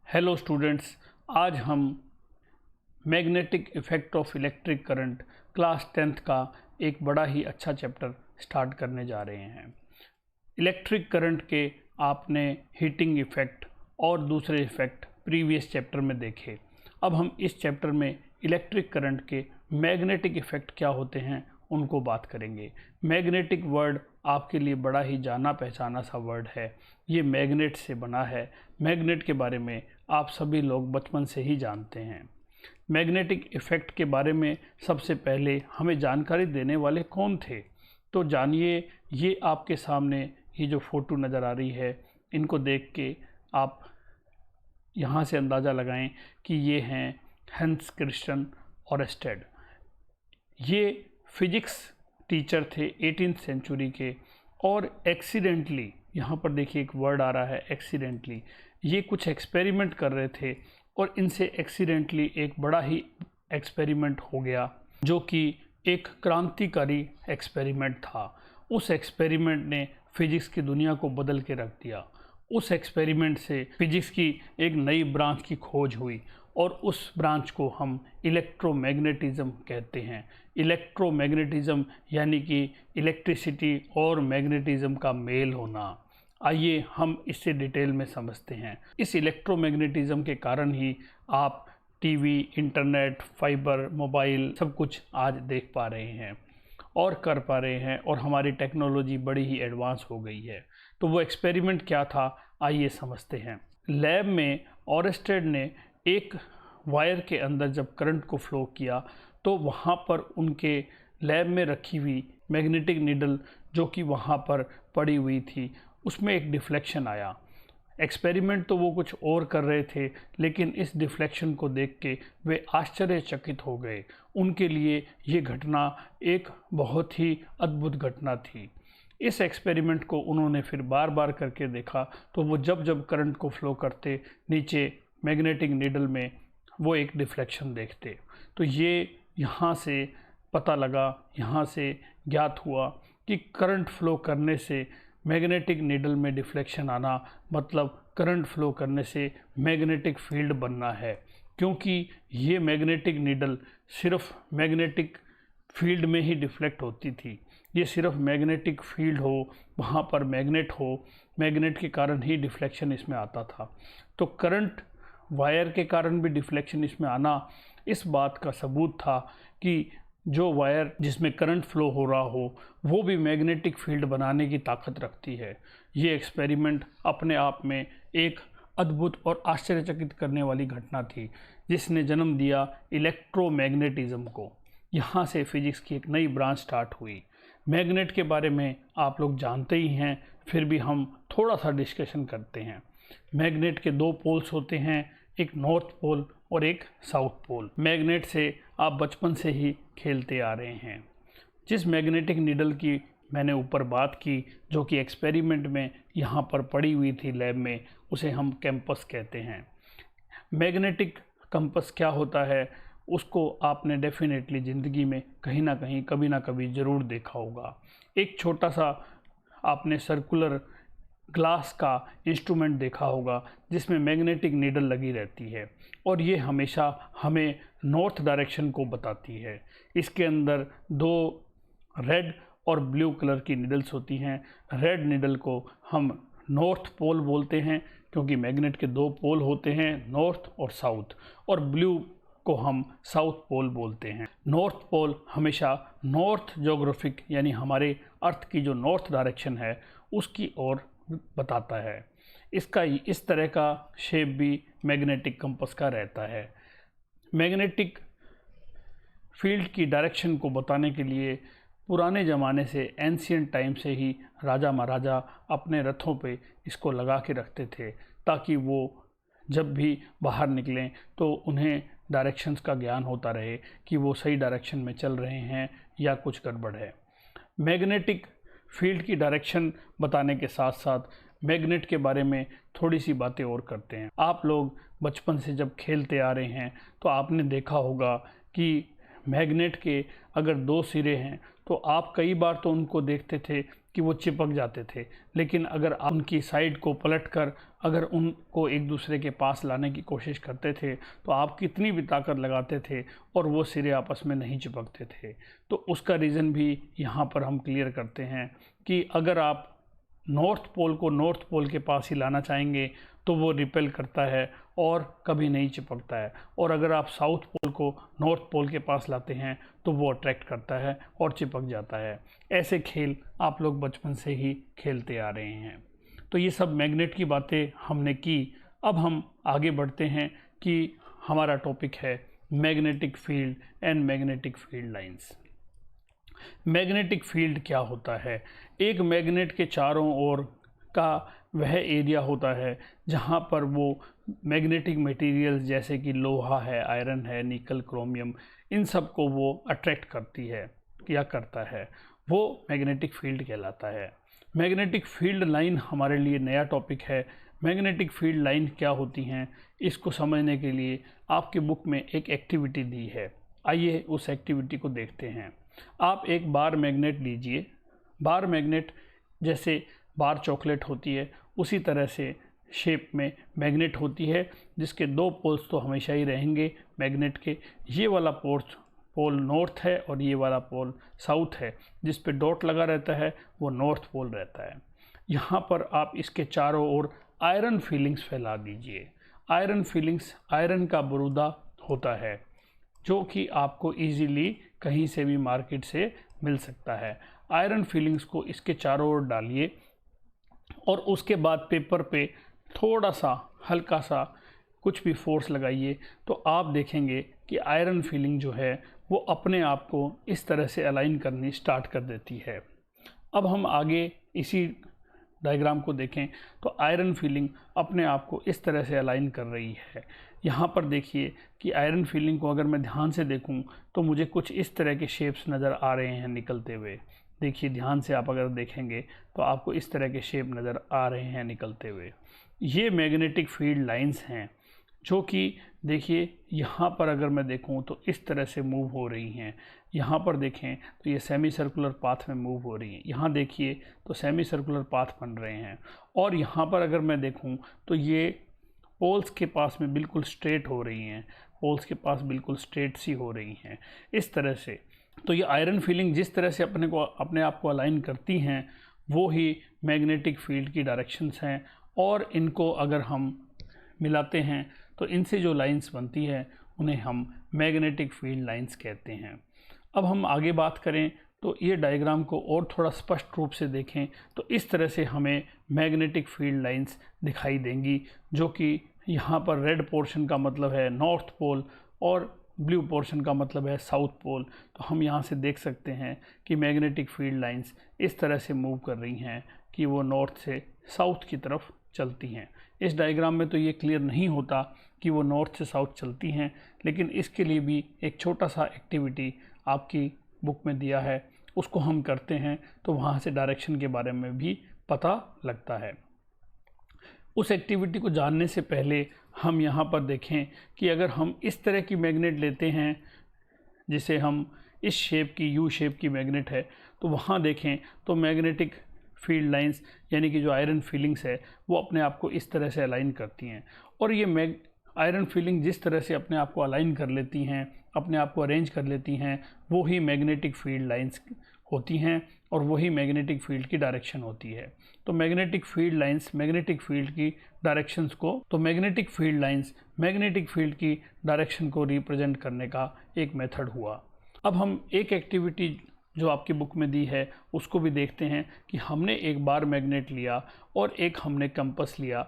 Hello students, आज हम magnetic effect of electric current class 10th का एक बड़ा ही अच्छा चैप्टर स्टार्ट करने जा रहे हैं। इलेक्ट्रिक करंट के आपने हीटिंग इफ़ेक्ट और दूसरे इफ़ेक्ट प्रीवियस चैप्टर में देखे। अब हम इस चैप्टर में इलेक्ट्रिक करंट के मैग्नेटिक इफ़ेक्ट क्या होते हैं उनको बात करेंगे। मैग्नेटिक वर्ड आपके लिए बड़ा ही जाना पहचाना सा वर्ड है। ये मैग्नेट से बना है। मैग्नेट के बारे में आप सभी लोग बचपन से ही जानते हैं। मैग्नेटिक इफ़ेक्ट के बारे में सबसे पहले हमें जानकारी देने वाले कौन थे, तो जानिए। ये आपके सामने ये जो फ़ोटो नज़र आ रही है, इनको देख के आप यहाँ से अंदाज़ा लगाएं कि ये हैं हैंस क्रिश्चियन ओरस्टेड। ये फिजिक्स टीचर थे 18th सेंचुरी के, और एक्सीडेंटली, यहाँ पर देखिए एक वर्ड आ रहा है एक्सीडेंटली, ये कुछ एक्सपेरिमेंट कर रहे थे और इनसे एक्सीडेंटली एक बड़ा ही एक्सपेरिमेंट हो गया, जो कि एक क्रांतिकारी एक्सपेरिमेंट था। उस एक्सपेरिमेंट ने फिजिक्स की दुनिया को बदल के रख दिया। उस एक्सपेरिमेंट से फिजिक्स की एक नई ब्रांच की खोज हुई और उस ब्रांच को हम इलेक्ट्रोमैग्नेटिज़्म कहते हैं। इलेक्ट्रोमैग्नेटिज़्म यानी कि इलेक्ट्रिसिटी और मैग्नेटिज़्म का मेल होना। आइए हम इससे डिटेल में समझते हैं। इस इलेक्ट्रोमैग्नेटिज़्म के कारण ही आप टीवी, इंटरनेट, फाइबर, मोबाइल सब कुछ आज देख पा रहे हैं और कर पा रहे हैं, और हमारी टेक्नोलॉजी बड़ी ही एडवांस हो गई है। तो वो एक्सपेरिमेंट क्या था, आइए समझते हैं। लैब में ओरस्टेड ने एक वायर के अंदर जब करंट को फ्लो किया, तो वहाँ पर उनके लैब में रखी हुई मैग्नेटिक नीडल जो कि वहाँ पर पड़ी हुई थी, उसमें एक डिफ्लेक्शन आया। एक्सपेरिमेंट तो वो कुछ और कर रहे थे, लेकिन इस डिफ्लेक्शन को देख के वे आश्चर्यचकित हो गए। उनके लिए ये घटना एक बहुत ही अद्भुत घटना थी। इस एक्सपेरिमेंट को उन्होंने फिर बार बार करके देखा, तो वो जब जब करंट को फ्लो करते नीचे मैग्नेटिक नीडल में, वो एक डिफ्लेक्शन देखते। तो ये यहाँ से पता लगा, यहाँ से ज्ञात हुआ कि करंट फ्लो करने से मैग्नेटिक नीडल में डिफ्लेक्शन आना मतलब करंट फ्लो करने से मैग्नेटिक फील्ड बनना है, क्योंकि ये मैग्नेटिक नीडल सिर्फ मैग्नेटिक फील्ड में ही डिफ्लेक्ट होती थी। ये सिर्फ मैग्नेटिक फील्ड हो, वहाँ पर मैग्नेट हो, मैग्नेट के कारण ही डिफ्लेक्शन इसमें आता था। तो करंट वायर के कारण भी डिफ्लेक्शन इसमें आना इस बात का सबूत था कि जो वायर जिसमें करंट फ्लो हो रहा हो वो भी मैग्नेटिक फील्ड बनाने की ताकत रखती है। ये एक्सपेरिमेंट अपने आप में एक अद्भुत और आश्चर्यचकित करने वाली घटना थी, जिसने जन्म दिया इलेक्ट्रोमैग्नेटिज़्म को। यहाँ से फिजिक्स की एक नई ब्रांच स्टार्ट हुई। मैग्नेट के बारे में आप लोग जानते ही हैं, फिर भी हम थोड़ा सा डिस्कशन करते हैं। मैग्नेट के दो पोल्स होते हैं, एक नॉर्थ पोल और एक साउथ पोल। मैग्नेट से आप बचपन से ही खेलते आ रहे हैं। जिस मैग्नेटिक नीडल की मैंने ऊपर बात की, जो कि एक्सपेरिमेंट में यहाँ पर पड़ी हुई थी लैब में, उसे हम कैंपस कहते हैं। मैग्नेटिक कंपस क्या होता है, उसको आपने डेफिनेटली ज़िंदगी में कहीं ना कहीं कभी ना कभी ज़रूर देखा होगा। एक छोटा सा आपने सर्कुलर ग्लास का इंस्ट्रूमेंट देखा होगा जिसमें मैग्नेटिक नीडल लगी रहती है, और ये हमेशा हमें नॉर्थ डायरेक्शन को बताती है। इसके अंदर दो रेड और ब्लू कलर की नीडल्स होती हैं। रेड नीडल को हम नॉर्थ पोल बोलते हैं, क्योंकि मैग्नेट के दो पोल होते हैं, नॉर्थ और साउथ, और ब्लू को हम साउथ पोल बोलते हैं। नॉर्थ पोल हमेशा नॉर्थ ज्योग्राफिक यानी हमारे अर्थ की जो नॉर्थ डायरेक्शन है उसकी ओर बताता है। इसका इस तरह का शेप भी मैग्नेटिक कंपास का रहता है। मैग्नेटिक फील्ड की डायरेक्शन को बताने के लिए पुराने ज़माने से, एंशियंट टाइम से ही राजा महाराजा अपने रथों पे इसको लगा के रखते थे, ताकि वो जब भी बाहर निकलें तो उन्हें डायरेक्शंस का ज्ञान होता रहे कि वो सही डायरेक्शन में चल रहे हैं या कुछ गड़बड़ है। मैग्नेटिक फील्ड की डायरेक्शन बताने के साथ साथ मैग्नेट के बारे में थोड़ी सी बातें और करते हैं। आप लोग बचपन से जब खेलते आ रहे हैं तो आपने देखा होगा कि मैग्नेट के अगर दो सिरे हैं तो आप कई बार तो उनको देखते थे कि वो चिपक जाते थे, लेकिन अगर आप उनकी साइड को पलटकर अगर उनको एक दूसरे के पास लाने की कोशिश करते थे तो आप कितनी भी ताकत लगाते थे और वो सिरे आपस में नहीं चिपकते थे। तो उसका रीज़न भी यहाँ पर हम क्लियर करते हैं कि अगर आप नॉर्थ पोल को नॉर्थ पोल के पास ही लाना चाहेंगे तो वो रिपेल करता है और कभी नहीं चिपकता है, और अगर आप साउथ पोल को नॉर्थ पोल के पास लाते हैं तो वो अट्रैक्ट करता है और चिपक जाता है। ऐसे खेल आप लोग बचपन से ही खेलते आ रहे हैं। तो ये सब मैग्नेट की बातें हमने की। अब हम आगे बढ़ते हैं कि हमारा टॉपिक है magnetic field and magnetic field lines. Magnetic field क्या होता है? एक मैग्नेट के चारों ओर का वह एरिया होता है जहाँ पर वो मैग्नेटिक मटेरियल्स जैसे कि लोहा है, आयरन है, निकल, क्रोमियम, इन सब को वो अट्रैक्ट करती है या करता है, वो मैग्नेटिक फील्ड कहलाता है। मैग्नेटिक फील्ड लाइन हमारे लिए नया टॉपिक है। मैग्नेटिक फील्ड लाइन क्या होती हैं, इसको समझने के लिए आपकी बुक में एक एक्टिविटी दी है। आइए उस एक्टिविटी को देखते हैं। आप एक बार मैग्नेट लीजिए। बार मैग्नेट जैसे बार चॉकलेट होती है उसी तरह से शेप में मैग्नेट होती है, जिसके दो पोल्स तो हमेशा ही रहेंगे मैग्नेट के। ये वाला पोल नॉर्थ है और ये वाला पोल साउथ है। जिस पे डॉट लगा रहता है वो नॉर्थ पोल रहता है। यहाँ पर आप इसके चारों ओर आयरन फीलिंग्स फैला दीजिए। आयरन फीलिंग्स आयरन का बरूदा होता है जो कि आपको इजीली कहीं से भी मार्केट से मिल सकता है। आयरन फीलिंग्स को इसके चारों ओर डालिए और उसके बाद पेपर पे थोड़ा सा हल्का सा कुछ भी फोर्स लगाइए तो आप देखेंगे कि आयरन फीलिंग जो है वो अपने आप को इस तरह से अलाइन करनी स्टार्ट कर देती है। अब हम आगे इसी डायग्राम को देखें तो आयरन फीलिंग अपने आप को इस तरह से अलाइन कर रही है। यहाँ पर देखिए कि आयरन फीलिंग को अगर मैं ध्यान से देखूँ तो मुझे कुछ इस तरह के शेप्स नज़र आ रहे हैं निकलते हुए। देखिए ध्यान से आप अगर देखेंगे तो आपको इस तरह के शेप नज़र आ रहे हैं निकलते हुए। ये मैग्नेटिक फील्ड लाइंस हैं जो कि देखिए यहाँ पर अगर मैं देखूँ तो इस तरह से मूव हो रही हैं। यहाँ पर देखें तो ये सेमी सर्कुलर पाथ में मूव हो रही हैं। यहाँ देखिए तो सेमी सर्कुलर पाथ बन रहे हैं। और यहाँ पर अगर मैं देखूँ तो ये पोल्स के पास में बिल्कुल स्ट्रेट हो रही हैं। पोल्स के पास बिल्कुल स्ट्रेट सी हो रही हैं इस तरह से। तो ये आयरन फीलिंग जिस तरह से अपने आप को अलाइन करती हैं वो ही मैग्नेटिक फील्ड की डायरेक्शंस हैं, और इनको अगर हम मिलाते हैं तो इनसे जो लाइंस बनती है उन्हें हम मैग्नेटिक फील्ड लाइंस कहते हैं। अब हम आगे बात करें तो ये डायग्राम को और थोड़ा स्पष्ट रूप से देखें तो इस तरह से हमें मैग्नेटिक फील्ड लाइंस दिखाई देंगी, जो कि यहाँ पर रेड पोर्शन का मतलब है नॉर्थ पोल और ब्लू पोर्शन का मतलब है साउथ पोल। तो हम यहाँ से देख सकते हैं कि मैग्नेटिक फील्ड लाइंस इस तरह से मूव कर रही हैं कि वो नॉर्थ से साउथ की तरफ चलती हैं। इस डायग्राम में तो ये क्लियर नहीं होता कि वो नॉर्थ से साउथ चलती हैं, लेकिन इसके लिए भी एक छोटा सा एक्टिविटी आपकी बुक में दिया है, उसको हम करते हैं तो वहाँ से डायरेक्शन के बारे में भी पता लगता है। उस एक्टिविटी को जानने से पहले हम यहाँ पर देखें कि अगर हम इस तरह की मैग्नेट लेते हैं, जिसे हम इस शेप की यू शेप की मैग्नेट है, तो वहाँ देखें तो मैग्नेटिक फील्ड लाइंस यानी कि जो आयरन फीलिंग्स है वो अपने आप को इस तरह से अलाइन करती हैं। और ये आयरन फीलिंग जिस तरह से अपने आप को अलाइन कर लेती हैं, अपने आप को अरेंज कर लेती हैं, वो ही मैग्नेटिक फील्ड लाइंस होती हैं और वही मैग्नेटिक फील्ड की डायरेक्शन होती है। तो magnetic field lines magnetic field की डायरेक्शंस को तो magnetic field lines magnetic field की डायरेक्शन को रिप्रेजेंट करने का एक मेथड हुआ। अब हम एक एक्टिविटी जो आपकी बुक में दी है उसको भी देखते हैं कि हमने एक बार मैग्नेट लिया और एक हमने कंपास लिया।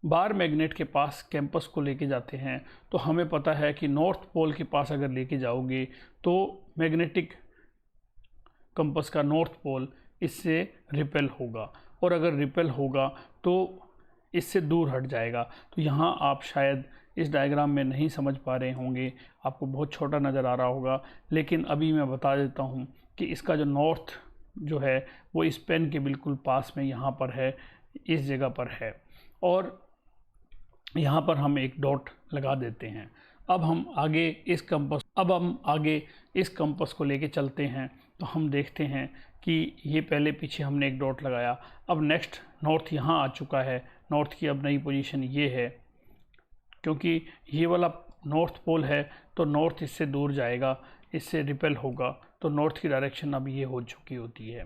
बार मैग्नेट के पास कैंपस को लेके जाते हैं तो हमें पता है कि नॉर्थ पोल के पास अगर लेके जाओगे तो मैग्नेटिक कंपास का नॉर्थ पोल इससे रिपेल होगा, और अगर रिपेल होगा तो इससे दूर हट जाएगा। तो यहाँ आप शायद इस डायग्राम में नहीं समझ पा रहे होंगे, आपको बहुत छोटा नज़र आ रहा होगा, लेकिन अभी मैं बता देता हूँ कि इसका जो नॉर्थ जो है वो इस पेन के बिल्कुल पास में यहाँ पर है, इस जगह पर है, और यहाँ पर हम एक डॉट लगा देते हैं। अब हम आगे इस कंपास को लेके चलते हैं तो हम देखते हैं कि ये पहले पीछे हमने एक डॉट लगाया, अब नेक्स्ट नॉर्थ यहाँ आ चुका है, नॉर्थ की अब नई पोजीशन ये है, क्योंकि ये वाला नॉर्थ पोल है तो नॉर्थ इससे दूर जाएगा, इससे रिपेल होगा, तो नॉर्थ की डायरेक्शन अब ये हो चुकी होती है।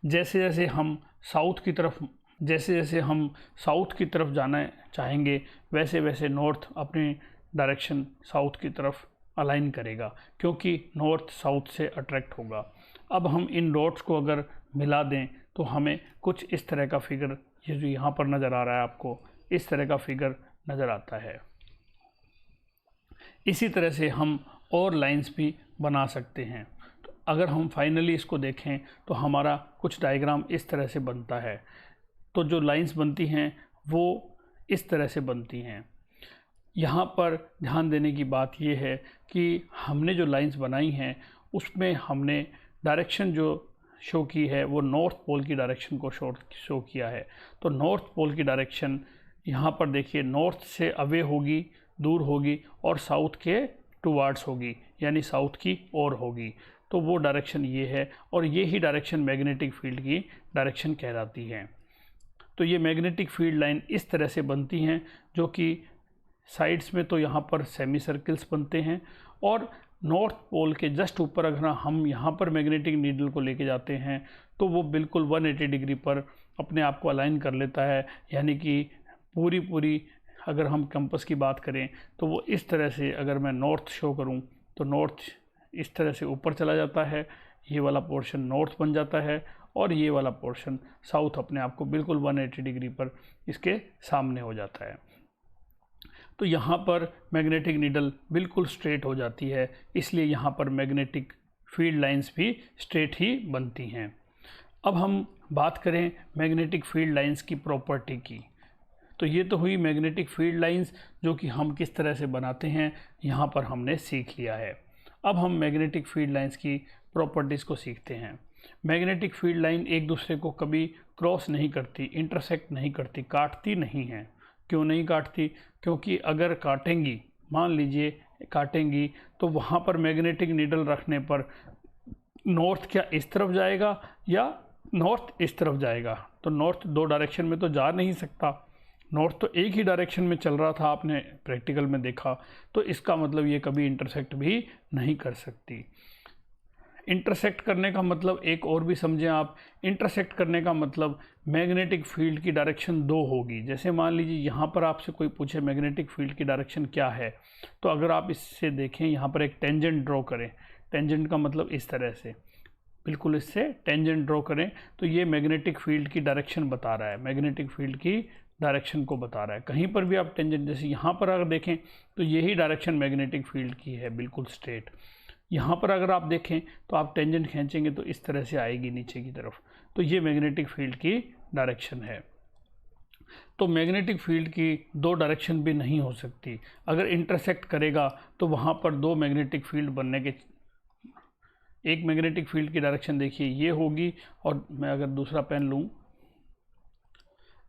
जैसे जैसे हम साउथ की तरफ जाना चाहेंगे वैसे वैसे नॉर्थ अपनी डायरेक्शन साउथ की तरफ अलाइन करेगा, क्योंकि नॉर्थ साउथ से अट्रैक्ट होगा। अब हम इन डॉट्स को अगर मिला दें तो हमें कुछ इस तरह का फिगर, ये जो यहाँ पर नज़र आ रहा है आपको, इस तरह का फिगर नज़र आता है। इसी तरह से हम और लाइंस भी बना सकते हैं। तो अगर हम फाइनली इसको देखें तो हमारा कुछ डायग्राम इस तरह से बनता है। तो जो लाइंस बनती हैं वो इस तरह से बनती हैं। यहाँ पर ध्यान देने की बात यह है कि हमने जो लाइंस बनाई हैं उसमें हमने डायरेक्शन जो शो की है वो नॉर्थ पोल की डायरेक्शन को शो किया है। तो नॉर्थ पोल की डायरेक्शन यहाँ पर देखिए नॉर्थ से अवे होगी, दूर होगी, और साउथ के टुवार्ड्स होगी, यानी साउथ की ओर होगी। तो वो डायरेक्शन ये है, और ये ही डायरेक्शन मैग्नेटिक फील्ड की डायरेक्शन कहलाती है। तो ये मैग्नेटिक फील्ड लाइन इस तरह से बनती हैं, जो कि साइड्स में तो यहाँ पर सेमी सर्कल्स बनते हैं, और नॉर्थ पोल के जस्ट ऊपर अगर हम यहाँ पर मैग्नेटिक नीडल को लेके जाते हैं तो वो बिल्कुल 180 डिग्री पर अपने आप को अलाइन कर लेता है। यानी कि पूरी अगर हम कंपास की बात करें तो वो इस तरह से, अगर मैं नॉर्थ शो करूं तो नॉर्थ इस तरह से ऊपर चला जाता है, ये वाला पोर्शन नॉर्थ बन जाता है, और ये वाला पोर्शन साउथ अपने आप को बिल्कुल 180 डिग्री पर इसके सामने हो जाता है। तो यहाँ पर मैग्नेटिक नीडल बिल्कुल स्ट्रेट हो जाती है, इसलिए यहाँ पर मैग्नेटिक फील्ड लाइंस भी स्ट्रेट ही बनती हैं। अब हम बात करें मैग्नेटिक फील्ड लाइंस की प्रॉपर्टी की। तो ये तो हुई मैग्नेटिक फील्ड लाइंस, जो कि हम किस तरह से बनाते हैं यहाँ पर हमने सीख लिया है। अब हम मैग्नेटिक फील्ड लाइंस की प्रॉपर्टीज़ को सीखते हैं। मैग्नेटिक फील्ड लाइन एक दूसरे को कभी क्रॉस नहीं करती, इंटरसेक्ट नहीं करती, काटती नहीं है। क्यों नहीं काटती? क्योंकि अगर काटेंगी, मान लीजिए काटेंगी, तो वहाँ पर मैग्नेटिक नीडल रखने पर नॉर्थ क्या इस तरफ जाएगा या नॉर्थ इस तरफ जाएगा? तो नॉर्थ दो डायरेक्शन में तो जा नहीं सकता, नॉर्थ तो एक ही डायरेक्शन में चल रहा था, आपने प्रैक्टिकल में देखा। तो इसका मतलब ये कभी इंटरसेक्ट भी नहीं कर सकती। इंटरसेक्ट करने का मतलब एक और भी समझें आप, इंटरसेक्ट करने का मतलब मैग्नेटिक फील्ड की डायरेक्शन दो होगी। जैसे मान लीजिए यहाँ पर आपसे कोई पूछे मैग्नेटिक फील्ड की डायरेक्शन क्या है, तो अगर आप इससे देखें, यहाँ पर एक टेंजेंट ड्रॉ करें, टेंजेंट का मतलब इस तरह से बिल्कुल इससे टेंजेंट ड्रॉ करें, तो ये मैग्नेटिक फील्ड की डायरेक्शन बता रहा है, मैग्नेटिक फील्ड की डायरेक्शन को बता रहा है। कहीं पर भी आप टेंजेंट, जैसे यहाँ पर अगर देखें तो यही डायरेक्शन मैग्नेटिक फील्ड की है, बिल्कुल स्ट्रेट। यहाँ पर अगर आप देखें तो आप टेंजेंट खींचेंगे तो इस तरह से आएगी नीचे की तरफ, तो ये मैग्नेटिक फील्ड की डायरेक्शन है। तो मैग्नेटिक फील्ड की दो डायरेक्शन भी नहीं हो सकती। अगर इंटरसेक्ट करेगा तो वहाँ पर दो मैग्नेटिक फील्ड बनने के, एक मैग्नेटिक फील्ड की डायरेक्शन देखिए ये होगी, और मैं अगर दूसरा पेन लूँ,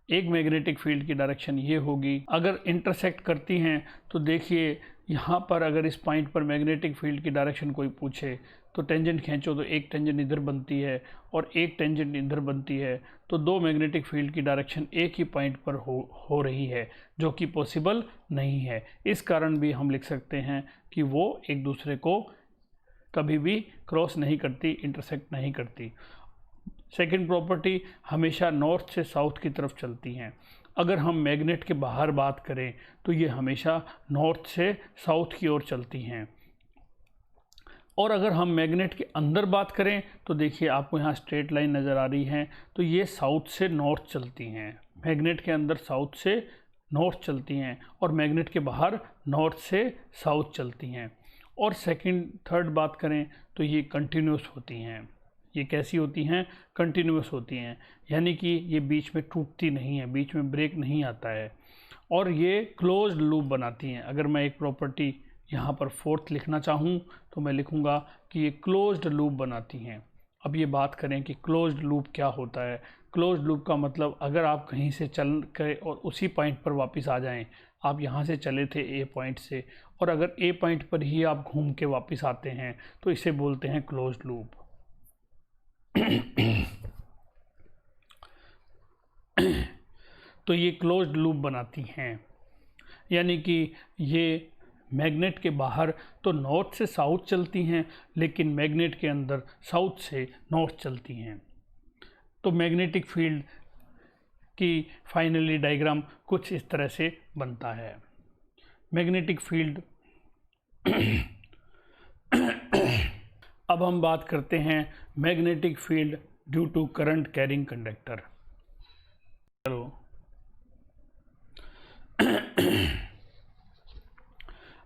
एक मैग्नेटिक फील्ड की डायरेक्शन ये होगी। अगर इंटरसेक्ट करती हैं तो देखिए यहाँ पर अगर इस पॉइंट पर मैग्नेटिक फील्ड की डायरेक्शन कोई पूछे तो टेंजेंट खींचो तो एक टेंजेंट इधर बनती है और एक टेंजेंट इधर बनती है, तो दो मैग्नेटिक फील्ड की डायरेक्शन एक ही पॉइंट पर हो रही है, जो कि पॉसिबल नहीं है। इस कारण भी हम लिख सकते हैं कि वो एक दूसरे को कभी भी क्रॉस नहीं करती, इंटरसेक्ट नहीं करती। सेकंड प्रॉपर्टी, हमेशा नॉर्थ से साउथ की तरफ चलती हैं। अगर हम मैग्नेट के बाहर बात करें तो ये हमेशा नॉर्थ से साउथ की ओर चलती हैं। और अगर हम मैग्नेट के अंदर बात करें तो देखिए आपको यहाँ स्ट्रेट लाइन नज़र आ रही हैं, तो ये साउथ से नॉर्थ चलती हैं। मैग्नेट के अंदर साउथ से नॉर्थ चलती हैं और मैग्नेट के बाहर नॉर्थ से साउथ चलती हैं। और थर्ड बात करें तो ये कंटिन्यूस होती हैं। ये कैसी होती हैं? कंटिन्यूस होती हैं, यानी कि ये बीच में टूटती नहीं है, बीच में ब्रेक नहीं आता है, और ये क्लोज्ड लूप बनाती हैं। अगर मैं एक प्रॉपर्टी यहाँ पर फोर्थ लिखना चाहूँ तो मैं लिखूँगा कि ये क्लोज्ड लूप बनाती हैं। अब ये बात करें कि क्लोज्ड लूप क्या होता है। क्लोज्ड लूप का मतलब, अगर आप कहीं से चल गए और उसी पॉइंट पर वापस आ जाएं, आप यहाँ से चले थे ए पॉइंट से, और अगर ए पॉइंट पर ही आप घूम के वापस आते हैं तो इसे बोलते हैं क्लोज्ड लूप। तो ये क्लोज्ड लूप बनाती हैं, यानी कि ये मैग्नेट के बाहर तो नॉर्थ से साउथ चलती हैं, लेकिन मैग्नेट के अंदर साउथ से नॉर्थ चलती हैं। तो मैग्नेटिक फील्ड की फाइनली डायग्राम कुछ इस तरह से बनता है। मैग्नेटिक फील्ड अब हम बात करते हैं magnetic field due to current carrying conductor. चलो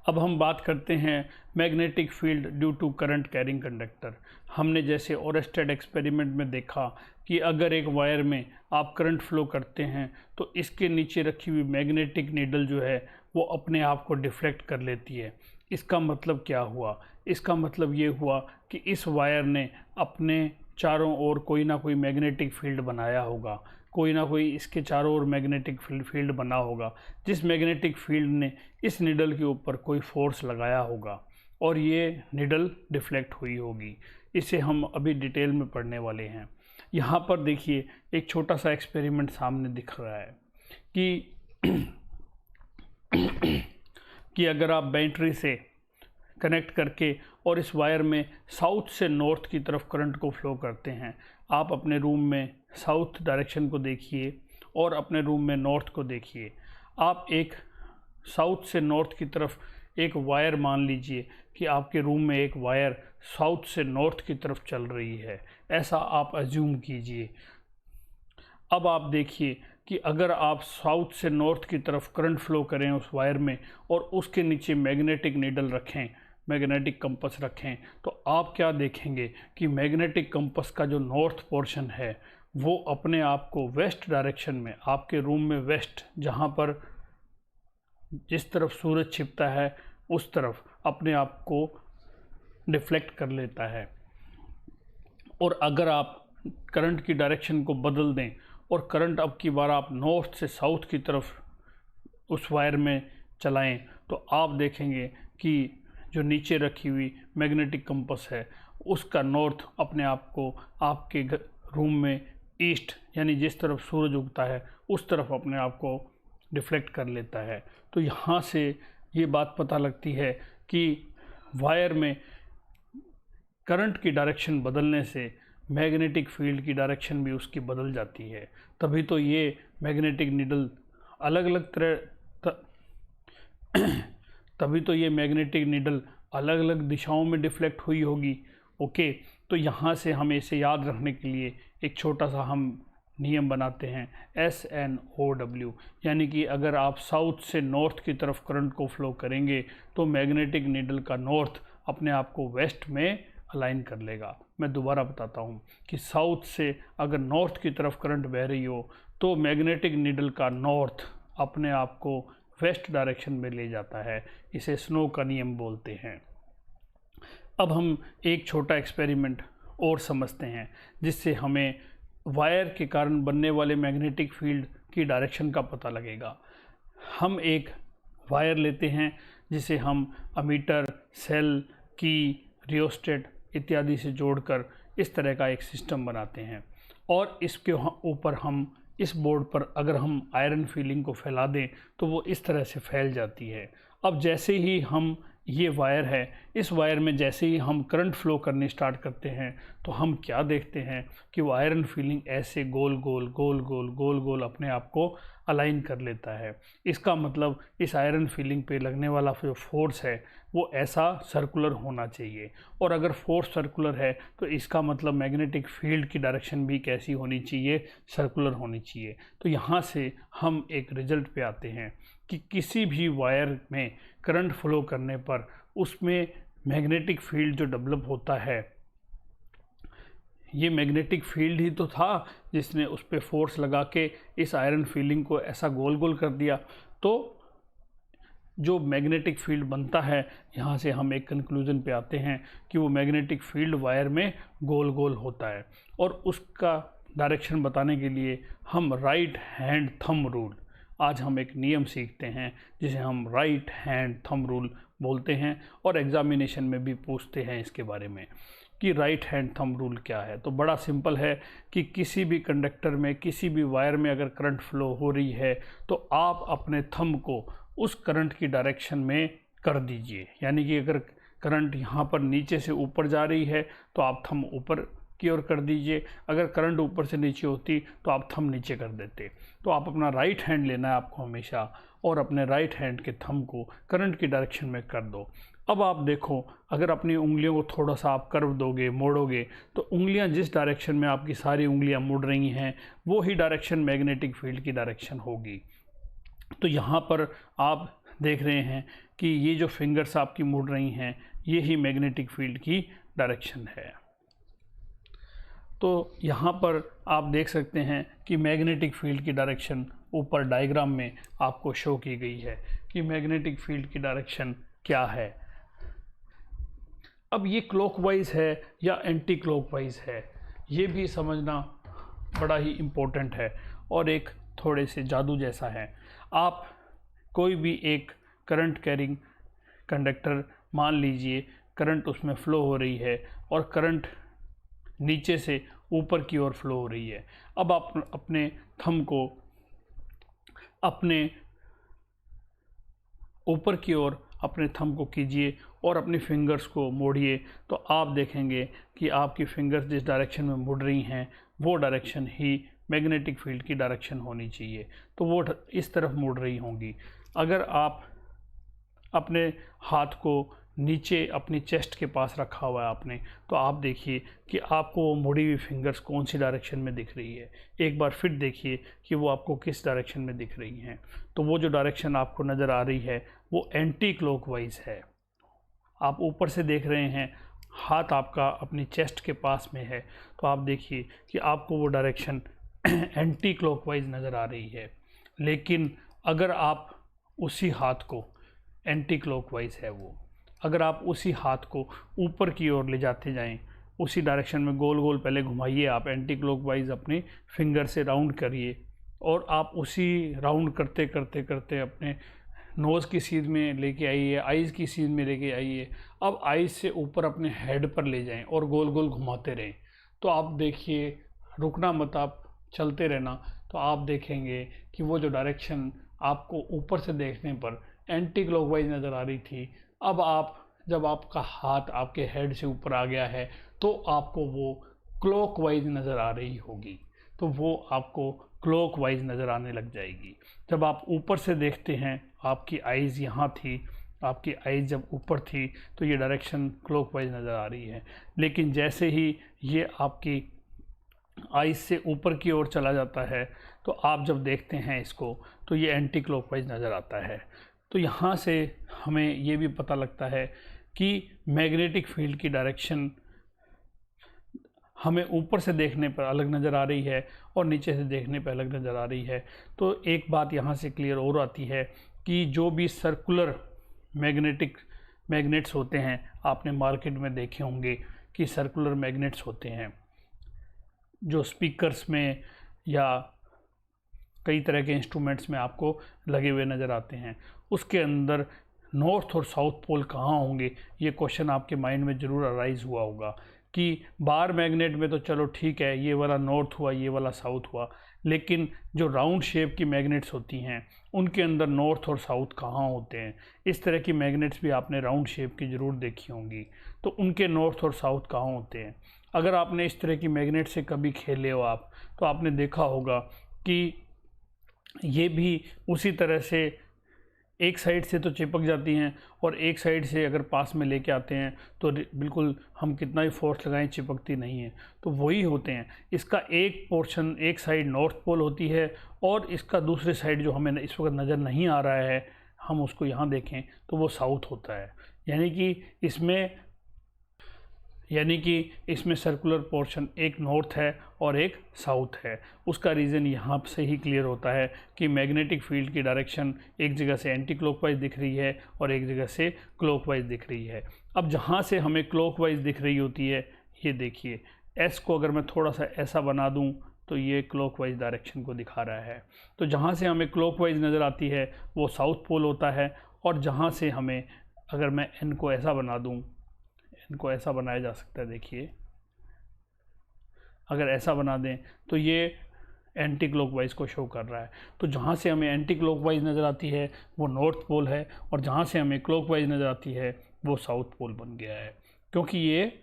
अब हम बात करते हैं magnetic field due to current carrying conductor. हमने जैसे ओरेस्टेड एक्सपेरिमेंट में देखा कि अगर एक वायर में आप करंट फ्लो करते हैं तो इसके नीचे रखी हुई मैग्नेटिक नीडल जो है वो अपने आप को डिफ्लेक्ट कर लेती है। इसका मतलब क्या हुआ? इसका मतलब ये हुआ कि इस वायर ने अपने चारों ओर कोई ना कोई मैग्नेटिक फील्ड बनाया होगा, कोई ना कोई इसके चारों ओर मैग्नेटिक फील्ड बना होगा, जिस मैग्नेटिक फील्ड ने इस निडल के ऊपर कोई फोर्स लगाया होगा और ये निडल डिफ्लेक्ट हुई होगी। इसे हम अभी डिटेल में पढ़ने वाले हैं। यहाँ पर देखिए एक छोटा सा एक्सपेरिमेंट सामने दिख रहा है कि अगर आप बैटरी से कनेक्ट करके और इस वायर में साउथ से नॉर्थ की तरफ करंट को फ्लो करते हैं, आप अपने रूम में साउथ डायरेक्शन को देखिए और अपने रूम में नॉर्थ को देखिए। आप एक साउथ से नॉर्थ की तरफ एक वायर मान लीजिए कि आपके रूम में एक वायर साउथ से नॉर्थ की तरफ चल रही है, ऐसा आप अज्यूम कीजिए। अब आप देखिए कि अगर आप साउथ से नॉर्थ की तरफ करंट फ्लो करें उस वायर में और उसके नीचे मैग्नेटिक नीडल रखें, मैग्नेटिक कंपस रखें, तो आप क्या देखेंगे कि मैग्नेटिक कंपस का जो नॉर्थ पोर्शन है वो अपने आप को वेस्ट डायरेक्शन में, आपके रूम में वेस्ट, जहाँ पर जिस तरफ सूरज छिपता है उस तरफ अपने आप को डिफ्लेक्ट कर लेता है। और अगर आप करंट की डायरेक्शन को बदल दें और करंट अब की बार आप नॉर्थ से साउथ की तरफ उस वायर में चलाएं, तो आप देखेंगे कि जो नीचे रखी हुई मैग्नेटिक कंपस है उसका नॉर्थ अपने आप को आपके रूम में ईस्ट, यानी जिस तरफ सूरज उगता है उस तरफ अपने आप को डिफ्लेक्ट कर लेता है। तो यहाँ से ये बात पता लगती है कि वायर में करंट की डायरेक्शन बदलने से मैग्नेटिक फील्ड की डायरेक्शन भी उसकी बदल जाती है। तभी तो ये मैग्नेटिक नीडल अलग अलग दिशाओं में डिफ्लेक्ट हुई होगी। ओके, तो यहाँ से हमें इसे याद रखने के लिए एक छोटा सा हम नियम बनाते हैं SNOW, यानी कि अगर आप साउथ से नॉर्थ की तरफ करंट को फ्लो करेंगे तो मैग्नेटिक नीडल का नॉर्थ अपने आप को वेस्ट में अलाइन कर लेगा। मैं दोबारा बताता हूँ कि साउथ से अगर नॉर्थ की तरफ करंट बह रही हो तो मैग्नेटिक नीडल का नॉर्थ अपने आप को वेस्ट डायरेक्शन में ले जाता है। इसे स्नो का नियम बोलते हैं। अब हम एक छोटा एक्सपेरिमेंट और समझते हैं जिससे हमें वायर के कारण बनने वाले मैग्नेटिक फील्ड की डायरेक्शन का पता लगेगा। हम एक वायर लेते हैं जिसे हम अमीटर, सेल, की, रियोस्टेट इत्यादि से जोड़कर इस तरह का एक सिस्टम बनाते हैं और इसके ऊपर हम इस बोर्ड पर अगर हम आयरन फीलिंग को फैला दें तो वो इस तरह से फैल जाती है। अब जैसे ही हम, ये वायर है, इस वायर में जैसे ही हम करंट फ्लो करने स्टार्ट करते हैं तो हम क्या देखते हैं कि वो आयरन फीलिंग ऐसे गोल गोल अपने आप को अलाइन कर लेता है। इसका मतलब इस आयरन फीलिंग पे लगने वाला जो फोर्स है वो ऐसा सर्कुलर होना चाहिए, और अगर फोर्स सर्कुलर है तो इसका मतलब मैग्नेटिक फील्ड की डायरेक्शन भी कैसी होनी चाहिए, सर्कुलर होनी चाहिए। तो यहाँ से हम एक रिजल्ट पे आते हैं कि किसी भी वायर में करंट फ्लो करने पर उसमें मैग्नेटिक फील्ड जो डेवलप होता है, ये मैग्नेटिक फील्ड ही तो था जिसने उस पर फोर्स लगा के इस आयरन फीलिंग को ऐसा गोल गोल कर दिया। तो जो मैग्नेटिक फील्ड बनता है, यहाँ से हम एक कंक्लूजन पे आते हैं कि वो मैग्नेटिक फील्ड वायर में गोल गोल होता है। और उसका डायरेक्शन बताने के लिए हम राइट हैंड थंब रूल, आज हम एक नियम सीखते हैं जिसे हम राइट हैंड थंब रूल बोलते हैं और एग्जामिनेशन में भी पूछते हैं इसके बारे में कि राइट हैंड थंब रूल क्या है। तो बड़ा सिंपल है कि किसी भी कंडक्टर में, किसी भी वायर में अगर करंट फ्लो हो रही है तो आप अपने थंब को उस करंट की डायरेक्शन में कर दीजिए। यानी कि अगर करंट यहाँ पर नीचे से ऊपर जा रही है तो आप थंब ऊपर की ओर कर दीजिए, अगर करंट ऊपर से नीचे होती तो आप थंब नीचे कर देते। तो आप अपना राइट हैंड लेना है आपको हमेशा, और अपने राइट हैंड के थंब को करंट की डायरेक्शन में कर दो। अब आप देखो, अगर अपनी उंगलियों को थोड़ा सा आप कर्व दोगे, मोड़ोगे, तो उंगलियां जिस डायरेक्शन में आपकी सारी उंगलियां मुड़ रही हैं वो ही डायरेक्शन मैग्नेटिक फील्ड की डायरेक्शन होगी। तो यहाँ पर आप देख रहे हैं कि ये जो फिंगर्स आपकी मुड़ रही हैं ये ही मैग्नेटिक फील्ड की डायरेक्शन है। तो यहाँ पर आप देख सकते हैं कि मैग्नेटिक फील्ड की डायरेक्शन ऊपर डायग्राम में आपको शो की गई है कि मैग्नेटिक फील्ड की डायरेक्शन क्या है। अब ये क्लॉकवाइज है या एंटी क्लॉकवाइज है, ये भी समझना बड़ा ही इम्पोर्टेंट है और एक थोड़े से जादू जैसा है। आप कोई भी एक करंट कैरिंग कंडक्टर मान लीजिए, करंट उसमें फ़्लो हो रही है और करंट नीचे से ऊपर की ओर फ्लो हो रही है। अब आप अपने थंब को अपने ऊपर की ओर अपने थंब को कीजिए और अपनी फिंगर्स को मोड़िए, तो आप देखेंगे कि आपकी फिंगर्स जिस डायरेक्शन में मुड़ रही हैं वो डायरेक्शन ही मैग्नेटिक फील्ड की डायरेक्शन होनी चाहिए, तो वो इस तरफ मुड़ रही होंगी। अगर आप अपने हाथ को नीचे अपनी चेस्ट के पास रखा हुआ है आपने, तो आप देखिए कि आपको वो मुड़ी हुई फिंगर्स कौन सी डायरेक्शन में दिख रही है। एक बार फिर देखिए कि वो आपको किस डायरेक्शन में दिख रही हैं। तो वो जो डायरेक्शन आपको नज़र आ रही है वो एंटी क्लॉकवाइज है। आप ऊपर से देख रहे हैं, हाथ आपका अपनी चेस्ट के पास में है, तो आप देखिए कि आपको वो डायरेक्शन एंटी क्लॉकवाइज नज़र आ रही है। लेकिन अगर आप उसी हाथ को, एंटी क्लॉकवाइज है वो, अगर आप उसी हाथ को ऊपर की ओर ले जाते जाएं, उसी डायरेक्शन में गोल गोल पहले घुमाइए आप, एंटी क्लॉकवाइज अपने फिंगर से राउंड करिए और आप उसी राउंड करते करते करते अपने नोज़ की सीध में लेके आइए, आइज़ की सीध में लेके आइए। अब आइज़ से ऊपर अपने हेड पर ले जाएं और गोल गोल घुमाते रहें। तो आप देखिए, रुकना मत, आप चलते रहना, तो आप देखेंगे कि वो जो डायरेक्शन आपको ऊपर से देखने पर एंटी क्लॉकवाइज नज़र आ रही थी, अब आप जब आपका हाथ आपके हेड से ऊपर आ गया है तो आपको वो क्लॉकवाइज नज़र आ रही होगी, तो वो आपको क्लॉकवाइज नज़र आने लग जाएगी। जब आप ऊपर से देखते हैं, आपकी आइज़ यहाँ थी, आपकी आइज़ जब ऊपर थी तो ये डायरेक्शन क्लॉकवाइज नज़र आ रही है। लेकिन जैसे ही ये आपकी आइज़ से ऊपर की ओर चला जाता है तो आप जब देखते हैं इसको तो ये एंटी क्लॉकवाइज नज़र आता है। तो यहाँ से हमें ये भी पता लगता है कि मैग्नेटिक फील्ड की डायरेक्शन हमें ऊपर से देखने पर अलग नज़र आ रही है और नीचे से देखने पर अलग नज़र आ रही है। तो एक बात यहाँ से क्लियर और आती है कि जो भी सर्कुलर मैग्नेट्स होते हैं, आपने मार्केट में देखे होंगे कि सर्कुलर मैग्नेट्स होते हैं जो स्पीकर्स में या कई तरह के इंस्ट्रूमेंट्स में आपको लगे हुए नज़र आते हैं। उसके अंदर नॉर्थ और साउथ पोल कहाँ होंगे, ये क्वेश्चन आपके माइंड में ज़रूर अराइज़ हुआ होगा कि बार मैग्नेट में तो चलो ठीक है, ये वाला नॉर्थ हुआ, ये वाला साउथ हुआ, लेकिन जो राउंड शेप की मैग्नेट्स होती हैं उनके अंदर नॉर्थ और साउथ कहाँ होते हैं। इस तरह की मैग्नेट्स भी आपने राउंड शेप की ज़रूर देखी होंगी, तो उनके नॉर्थ और साउथ कहाँ होते हैं। अगर आपने इस तरह की मैग्नेट से कभी खेले हो आप, तो आपने देखा होगा कि ये भी उसी तरह से एक साइड से तो चिपक जाती हैं और एक साइड से अगर पास में लेके आते हैं तो बिल्कुल हम कितना ही फोर्स लगाएं चिपकती नहीं है। तो वही होते हैं, इसका एक पोर्शन, एक साइड नॉर्थ पोल होती है और इसका दूसरे साइड जो हमें इस वक्त नज़र नहीं आ रहा है, हम उसको यहाँ देखें तो वो साउथ होता है। यानी कि इसमें सर्कुलर पोर्शन एक नॉर्थ है और एक साउथ है। उसका रीज़न यहाँ से ही क्लियर होता है कि मैग्नेटिक फील्ड की डायरेक्शन एक जगह से एंटी क्लॉकवाइज दिख रही है और एक जगह से क्लॉकवाइज दिख रही है। अब जहाँ से हमें क्लॉकवाइज दिख रही होती है, ये देखिए, एस को अगर मैं थोड़ा सा ऐसा बना दूँ तो ये क्लॉकवाइज डायरेक्शन को दिखा रहा है। तो जहाँ से हमें क्लॉकवाइज नज़र आती है वो साउथ पोल होता है, और जहाँ से हमें, अगर मैं एन को ऐसा बना दूँ, इनको ऐसा बनाया जा सकता है। देखिए अगर ऐसा बना दें तो ये एंटी क्लॉकवाइज को शो कर रहा है। तो जहाँ से हमें एंटी क्लॉकवाइज नज़र आती है वो नॉर्थ पोल है, और जहाँ से हमें क्लॉकवाइज नज़र आती है वो साउथ पोल बन गया है। क्योंकि ये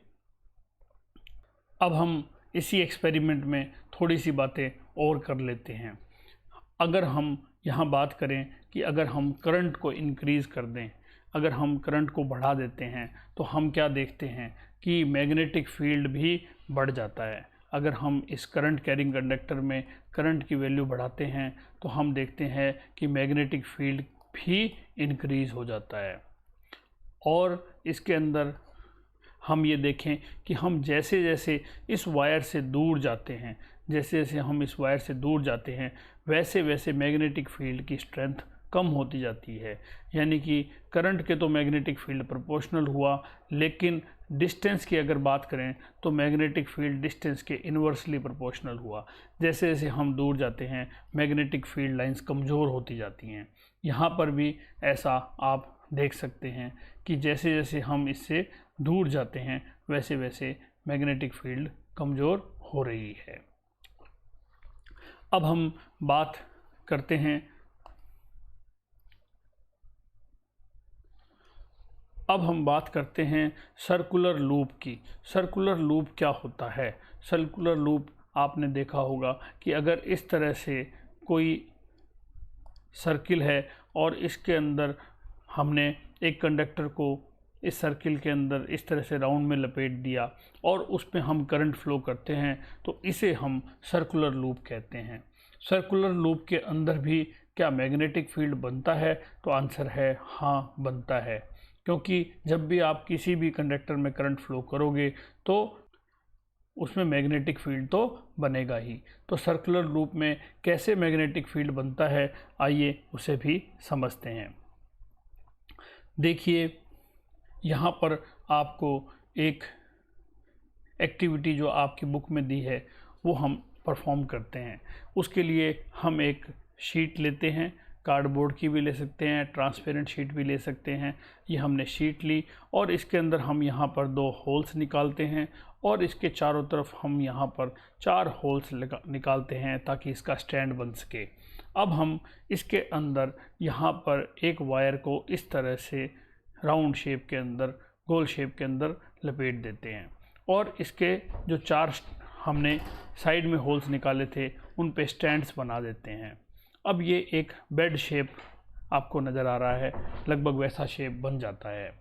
अब हम इसी एक्सपेरिमेंट में थोड़ी सी बातें और कर लेते हैं। अगर हम यहाँ बात करें कि अगर हम करंट को इंक्रीज़ कर दें, अगर हम करंट को बढ़ा देते हैं तो हम क्या देखते हैं कि मैग्नेटिक फील्ड भी बढ़ जाता है। अगर हम इस करंट कैरिंग कंडक्टर में करंट की वैल्यू बढ़ाते हैं तो हम देखते हैं कि मैग्नेटिक फील्ड भी इंक्रीज़ हो जाता है। और इसके अंदर हम ये देखें कि हम जैसे जैसे इस वायर से दूर जाते हैं, जैसे जैसे हम इस वायर से दूर जाते हैं, वैसे वैसे मैग्नेटिक फील्ड की स्ट्रेंथ कम होती जाती है। यानी कि करंट के तो मैग्नेटिक फील्ड प्रोपोर्शनल हुआ, लेकिन डिस्टेंस की अगर बात करें तो मैग्नेटिक फील्ड डिस्टेंस के इन्वर्सली प्रोपोर्शनल हुआ। जैसे जैसे हम दूर जाते हैं मैग्नेटिक फील्ड लाइंस कमज़ोर होती जाती हैं। यहाँ पर भी ऐसा आप देख सकते हैं कि जैसे जैसे हम इससे दूर जाते हैं वैसे वैसे मैग्नेटिक फील्ड कमज़ोर हो रही है। अब हम बात करते हैं सर्कुलर लूप की। सर्कुलर लूप क्या होता है? सर्कुलर लूप आपने देखा होगा कि अगर इस तरह से कोई सर्किल है और इसके अंदर हमने एक कंडक्टर को इस सर्किल के अंदर इस तरह से राउंड में लपेट दिया और उसमें हम करंट फ्लो करते हैं तो इसे हम सर्कुलर लूप कहते हैं। सर्कुलर लूप के अंदर भी क्या मैग्नेटिक फील्ड बनता है? तो आंसर है हाँ, बनता है। क्योंकि जब भी आप किसी भी कंडक्टर में करंट फ्लो करोगे तो उसमें मैग्नेटिक फील्ड तो बनेगा ही। तो सर्कुलर लूप में कैसे मैग्नेटिक फील्ड बनता है, आइए उसे भी समझते हैं। देखिए यहाँ पर आपको एक एक्टिविटी जो आपकी बुक में दी है वो हम परफॉर्म करते हैं। उसके लिए हम एक शीट लेते हैं, कार्डबोर्ड की भी ले सकते हैं, ट्रांसपेरेंट शीट भी ले सकते हैं। ये हमने शीट ली और इसके अंदर हम यहाँ पर 2 होल्स निकालते हैं और इसके चारों तरफ हम यहाँ पर 4 होल्स निकालते हैं ताकि इसका स्टैंड बन सके। अब हम इसके अंदर यहाँ पर एक वायर को इस तरह से राउंड शेप के अंदर, गोल शेप के अंदर लपेट देते हैं और इसके जो 4 हमने साइड में होल्स निकाले थे उन पे स्टैंड्स बना देते हैं। अब ये एक बेड शेप आपको नज़र आ रहा है, लगभग वैसा शेप बन जाता है।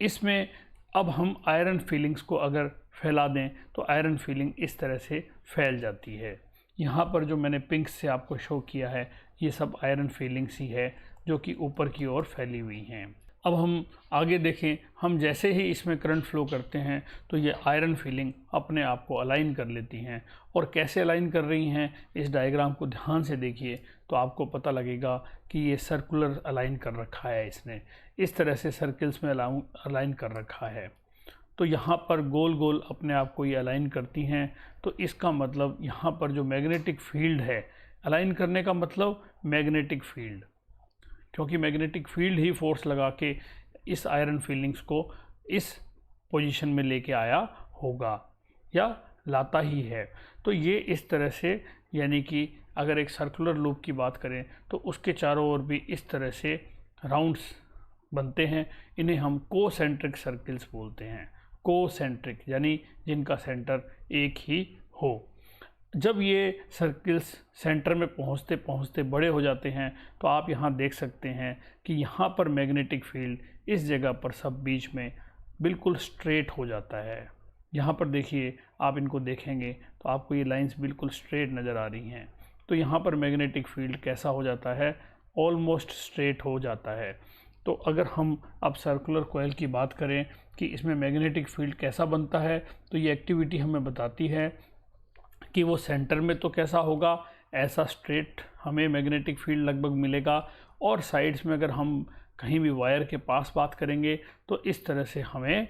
इसमें अब हम आयरन फीलिंग्स को अगर फैला दें तो आयरन फीलिंग इस तरह से फैल जाती है। यहाँ पर जो मैंने पिंक से आपको शो किया है ये सब आयरन फीलिंग्स ही है जो कि ऊपर की ओर फैली हुई हैं। अब हम आगे देखें, हम जैसे ही इसमें करंट फ्लो करते हैं तो ये आयरन फीलिंग अपने आप को अलाइन कर लेती हैं। और कैसे अलाइन कर रही हैं, इस डायग्राम को ध्यान से देखिए तो आपको पता लगेगा कि ये सर्कुलर अलाइन कर रखा है, इसने इस तरह से सर्किल्स में अलाइन कर रखा है। तो यहाँ पर गोल गोल अपने आप को ये अलाइन करती हैं। तो इसका मतलब यहाँ पर जो मैग्नेटिक फील्ड है, अलाइन करने का मतलब मैग्नेटिक फील्ड, क्योंकि मैग्नेटिक फील्ड ही फोर्स लगा के इस आयरन फीलिंग्स को इस पोजीशन में लेके आया होगा या लाता ही है। तो ये इस तरह से, यानी कि अगर एक सर्कुलर लूप की बात करें तो उसके चारों ओर भी इस तरह से राउंड्स बनते हैं। इन्हें हम कोसेंट्रिक सर्किल्स बोलते हैं। कोसेंट्रिक यानी जिनका सेंटर एक ही हो। जब ये सर्किल्स सेंटर में पहुंचते पहुंचते बड़े हो जाते हैं तो आप यहाँ देख सकते हैं कि यहाँ पर मैग्नेटिक फील्ड इस जगह पर सब बीच में बिल्कुल स्ट्रेट हो जाता है। यहाँ पर देखिए, आप इनको देखेंगे तो आपको ये लाइंस बिल्कुल स्ट्रेट नज़र आ रही हैं। तो यहाँ पर मैग्नेटिक फील्ड कैसा हो जाता है, ऑलमोस्ट स्ट्रेट हो जाता है। तो अगर हम अब सर्कुलर कॉइल की बात करें कि इसमें मैग्नेटिक फील्ड कैसा बनता है, तो ये एक्टिविटी हमें बताती है कि वो सेंटर में तो कैसा होगा, ऐसा स्ट्रेट हमें मैग्नेटिक फील्ड लगभग मिलेगा। और साइड्स में अगर हम कहीं भी वायर के पास बात करेंगे तो इस तरह से हमें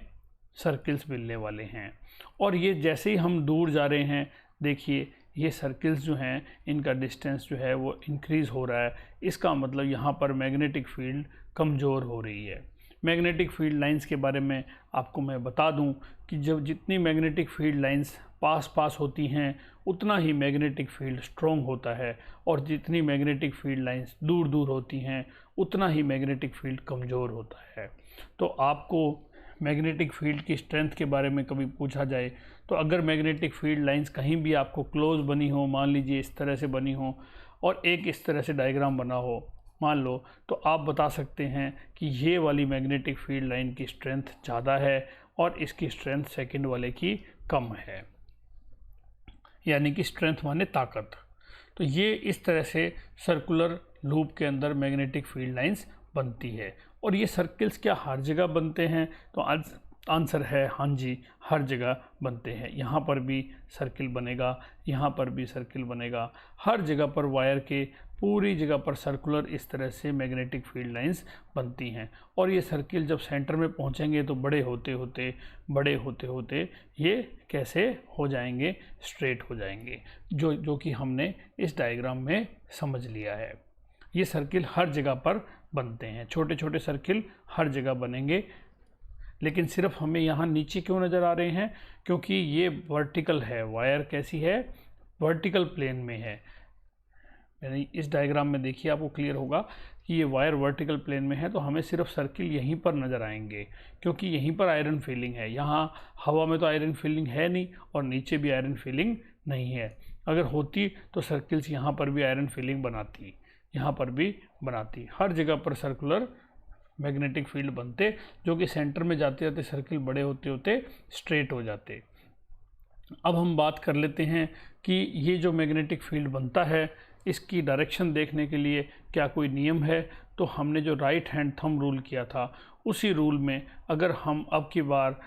सर्किल्स मिलने वाले हैं। और ये जैसे ही हम दूर जा रहे हैं, देखिए ये सर्किल्स जो हैं इनका डिस्टेंस जो है वो इंक्रीज़ हो रहा है। इसका मतलब यहाँ पर मैग्नेटिक फील्ड कमज़ोर हो रही है। मैग्नेटिक फील्ड लाइंस के बारे में आपको मैं बता दूं कि जब जितनी मैग्नेटिक फील्ड लाइंस पास होती हैं उतना ही मैग्नेटिक फील्ड स्ट्रॉन्ग होता है, और जितनी मैग्नेटिक फील्ड लाइंस दूर होती हैं उतना ही मैग्नेटिक फील्ड कमज़ोर होता है। तो आपको मैग्नेटिक फील्ड की स्ट्रेंथ के बारे में कभी पूछा जाए तो अगर मैग्नेटिक फील्ड लाइंस कहीं भी आपको क्लोज बनी हो, मान लीजिए इस तरह से बनी हो और एक इस तरह से डायग्राम बना हो मान लो, तो आप बता सकते हैं कि ये वाली मैग्नेटिक फील्ड लाइन की स्ट्रेंथ ज़्यादा है और इसकी स्ट्रेंथ सेकंड वाले की कम है, यानी कि स्ट्रेंथ माने ताकत। तो ये इस तरह से सर्कुलर लूप के अंदर मैग्नेटिक फील्ड लाइंस बनती है। और ये सर्किल्स क्या हर जगह बनते हैं? तो आंसर है हाँ जी, हर जगह बनते हैं। यहाँ पर भी सर्किल बनेगा, यहाँ पर भी सर्किल बनेगा, हर जगह पर वायर के पूरी जगह पर सर्कुलर इस तरह से मैग्नेटिक फील्ड लाइंस बनती हैं। और ये सर्किल जब सेंटर में पहुँचेंगे तो बड़े होते होते ये कैसे हो जाएंगे? स्ट्रेट हो जाएंगे, जो कि हमने इस डायग्राम में समझ लिया है। ये सर्किल हर जगह पर बनते हैं, छोटे छोटे सर्किल हर जगह बनेंगे। लेकिन सिर्फ हमें यहाँ नीचे क्यों नज़र आ रहे हैं? क्योंकि ये वर्टिकल है, वायर कैसी है? वर्टिकल प्लेन में है। यानी इस डायग्राम में देखिए आपको क्लियर होगा कि ये वायर वर्टिकल प्लेन में है, तो हमें सिर्फ सर्किल यहीं पर नज़र आएंगे क्योंकि यहीं पर आयरन फीलिंग है। यहाँ हवा में तो आयरन फीलिंग है नहीं और नीचे भी आयरन फीलिंग नहीं है। अगर होती तो सर्किल्स यहाँ पर भी आयरन फीलिंग बनाती, यहाँ पर भी बनाती। हर जगह पर सर्कुलर मैग्नेटिक फील्ड बनते, जो कि सेंटर में जाते जाते सर्किल बड़े होते होते स्ट्रेट हो जाते। अब हम बात कर लेते हैं कि ये जो मैग्नेटिक फील्ड बनता है इसकी डायरेक्शन देखने के लिए क्या कोई नियम है? तो हमने जो राइट हैंड थंब रूल किया था उसी रूल में अगर हम अब की बार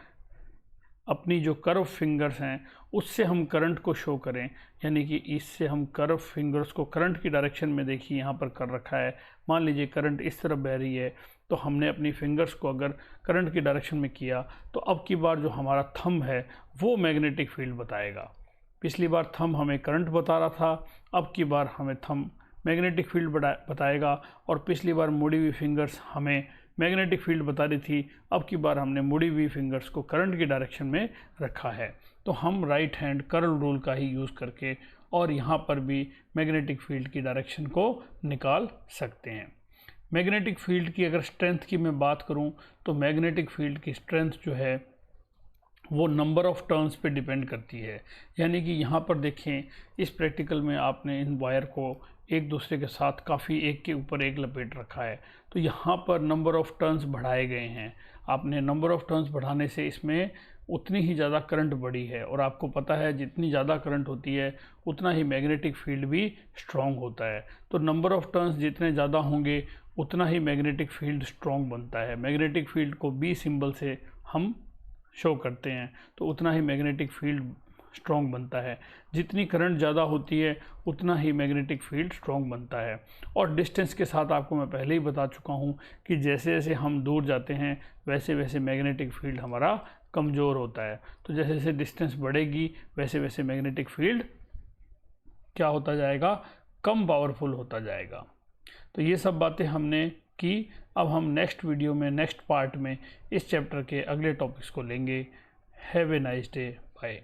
अपनी जो कर्व फिंगर्स हैं उससे हम करंट को शो करें, यानी कि इससे हम कर्व फिंगर्स को करंट की डायरेक्शन में, देखिए यहाँ पर कर रखा है, मान लीजिए करंट इस तरफ बह रही है, तो हमने अपनी फिंगर्स को अगर करंट की डायरेक्शन में किया तो अब की बार जो हमारा थंब है वो मैग्नेटिक फील्ड बताएगा। पिछली बार थंब हमें करंट बता रहा था, अब की बार हमें थंब मैग्नेटिक फील्ड बताएगा। और पिछली बार मुड़ी हुई फिंगर्स हमें मैग्नेटिक फील्ड बता रही थी, अब की बार हमने मुड़ी हुई फिंगर्स को करंट की डायरेक्शन में रखा है। तो हम राइट हैंड कर्ल रूल का ही यूज़ करके और यहाँ पर भी मैग्नेटिक फील्ड की डायरेक्शन को निकाल सकते हैं। मैग्नेटिक फील्ड की अगर स्ट्रेंथ की मैं बात करूँ तो मैग्नेटिक फील्ड की स्ट्रेंथ जो है वो नंबर ऑफ़ टर्न्स पे डिपेंड करती है। यानी कि यहाँ पर देखें, इस प्रैक्टिकल में आपने इन वायर को एक दूसरे के साथ काफ़ी एक के ऊपर एक लपेट रखा है, तो यहाँ पर नंबर ऑफ़ टर्न्स बढ़ाए गए हैं। आपने नंबर ऑफ़ टर्न्स बढ़ाने से इसमें उतनी ही ज़्यादा करंट बढ़ी है, और आपको पता है जितनी ज़्यादा करंट होती है उतना ही मैग्नेटिक फील्ड भी स्ट्रॉन्ग होता है। तो नंबर ऑफ़ टर्न्स जितने ज़्यादा होंगे उतना ही मैग्नेटिक फील्ड स्ट्रॉन्ग बनता है। मैग्नेटिक फील्ड को B सिंबल से हम शो करते हैं, तो उतना ही मैग्नेटिक फील्ड स्ट्रॉन्ग बनता है। जितनी करंट ज़्यादा होती है उतना ही मैग्नेटिक फील्ड स्ट्रॉन्ग बनता है। और डिस्टेंस के साथ आपको मैं पहले ही बता चुका हूँ कि जैसे जैसे हम दूर जाते हैं वैसे वैसे मैग्नेटिक फील्ड हमारा कमज़ोर होता है। तो जैसे जैसे डिस्टेंस बढ़ेगी वैसे वैसे मैग्नेटिक फील्ड क्या होता जाएगा? कम पावरफुल होता जाएगा। तो ये सब बातें हमने की। अब हम नेक्स्ट वीडियो में, नेक्स्ट पार्ट में इस चैप्टर के अगले टॉपिक्स को लेंगे। Have a nice day, bye.